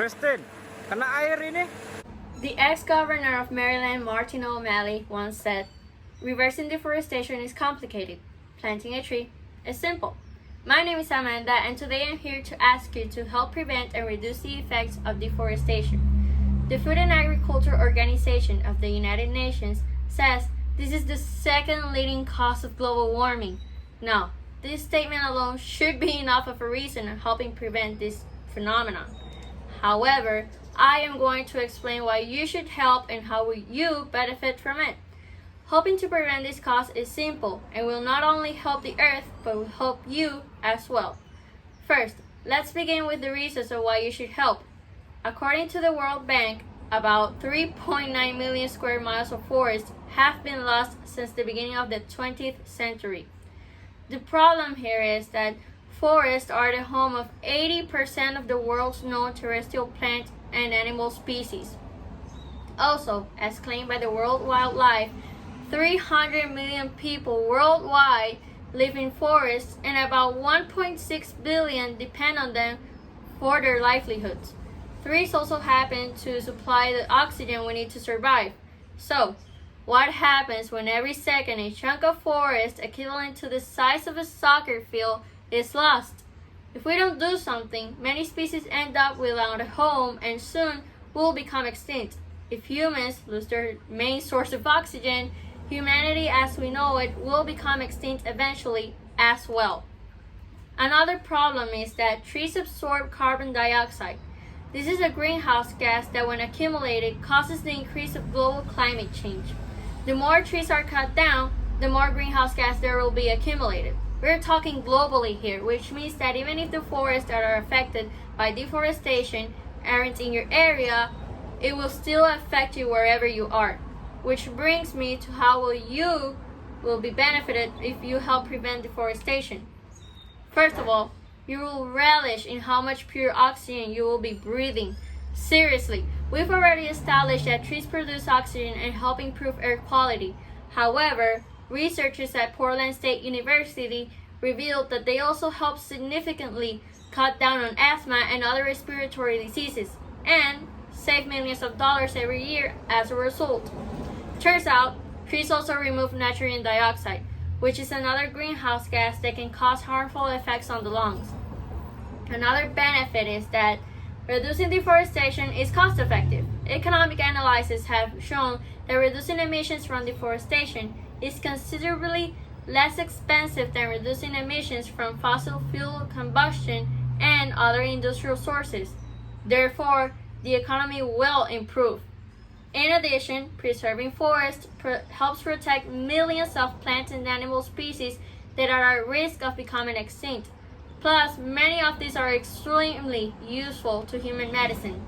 Kristen, kana air ini? The ex-governor of Maryland, Martin O'Malley, once said, "Reversing deforestation is complicated. Planting a tree is simple." My name is Amanda, and today I'm here to ask you to help prevent and reduce the effects of deforestation. The Food and Agriculture Organization of the United Nations says this is the second leading cause of global warming. Now, this statement alone should be enough of a reason in helping prevent this phenomenon. However, I am going to explain why you should help and how you benefit from it. Helping to prevent this cause is simple and will not only help the earth, but will help you as well. First, let's begin with the reasons of why you should help. According to the World Bank, about 3.9 million square miles of forest have been lost since the beginning of the 20th century. The problem here is that forests are the home of 80% of the world's known terrestrial plant and animal species. Also, as claimed by the World Wildlife, 300 million people worldwide live in forests, and about 1.6 billion depend on them for their livelihoods. Trees also happen to supply the oxygen we need to survive. So, what happens when every second a chunk of forest equivalent to the size of a soccer field is lost? If we don't do something, many species end up without a home and soon will become extinct. If humans lose their main source of oxygen, humanity as we know it will become extinct eventually as well. Another problem is that trees absorb carbon dioxide. This is a greenhouse gas that when accumulated causes the increase of global climate change. The more trees are cut down, the more greenhouse gas there will be accumulated. We're talking globally here, which means that even if the forests that are affected by deforestation aren't in your area, it will still affect you wherever you are. Which brings me to how you will be benefited if you help prevent deforestation. First of all, you will relish in how much pure oxygen you will be breathing. Seriously, we've already established that trees produce oxygen and help improve air quality. However, researchers at Portland State University revealed that they also help significantly cut down on asthma and other respiratory diseases, and save millions of dollars every year as a result. Turns out, trees also remove nitrogen dioxide, which is another greenhouse gas that can cause harmful effects on the lungs. Another benefit is that reducing deforestation is cost-effective. Economic analyses have shown that reducing emissions from deforestation is considerably less expensive than reducing emissions from fossil fuel combustion and other industrial sources. Therefore, the economy will improve. In addition, preserving forests helps protect millions of plant and animal species that are at risk of becoming extinct. Plus, many of these are extremely useful to human medicine.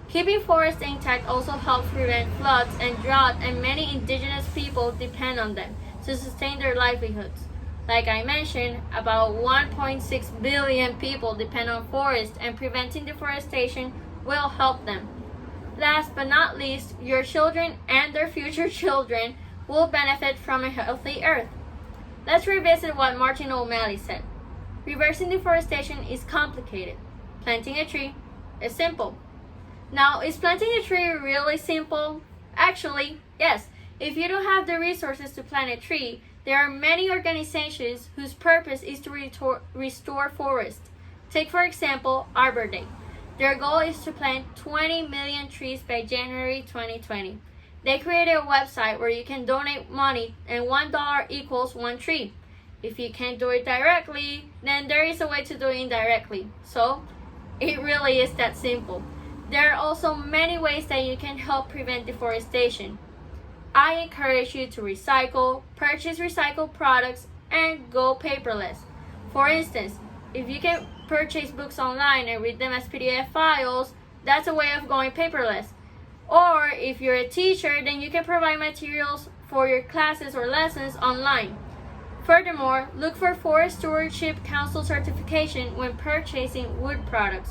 Keeping forests intact also helps prevent floods and drought, and many indigenous people depend on them to sustain their livelihoods. Like I mentioned, about 1.6 billion people depend on forests, and preventing deforestation will help them. Last but not least, your children and their future children will benefit from a healthy earth. Let's revisit what Martin O'Malley said. Reversing deforestation is complicated. Planting a tree is simple. Now, is planting a tree really simple? Actually, yes. If you don't have the resources to plant a tree, there are many organizations whose purpose is to restore forests. Take, for example, Arbor Day. Their goal is to plant 20 million trees by January 2020. They created a website where you can donate money, and $1 equals one tree. If you can't do it directly, then there is a way to do it indirectly. So, it really is that simple. There are also many ways that you can help prevent deforestation. I encourage you to recycle, purchase recycled products, and go paperless. For instance, if you can purchase books online and read them as PDF files, that's a way of going paperless. Or if you're a teacher, then you can provide materials for your classes or lessons online. Furthermore, look for Forest Stewardship Council certification when purchasing wood products.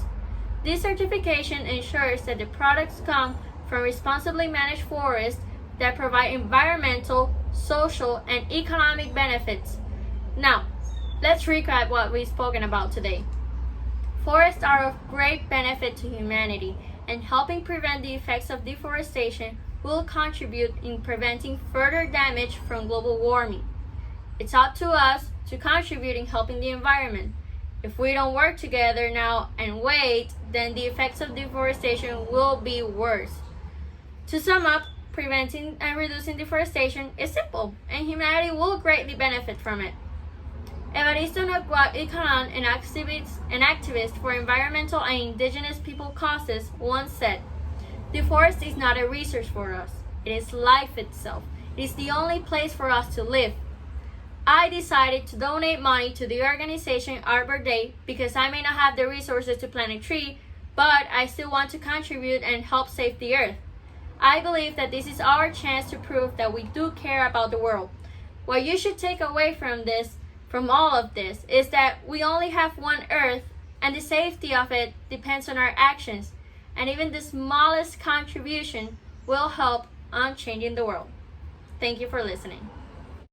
This certification ensures that the products come from responsibly managed forests that provide environmental, social, and economic benefits. Now, let's recap what we've spoken about today. Forests are of great benefit to humanity, and helping prevent the effects of deforestation will contribute in preventing further damage from global warming. It's up to us to contribute in helping the environment. If we don't work together now and wait, then the effects of deforestation will be worse. To sum up, preventing and reducing deforestation is simple, and humanity will greatly benefit from it. Evaristo Icaran, an activist for environmental and indigenous people causes, once said, "The forest is not a resource for us. It is life itself. It is the only place for us to live." I decided to donate money to the organization Arbor Day because I may not have the resources to plant a tree, but I still want to contribute and help save the earth. I believe that this is our chance to prove that we do care about the world. What you should take away from all of this, is that we only have one earth, and the safety of it depends on our actions, and even the smallest contribution will help on changing the world. Thank you for listening.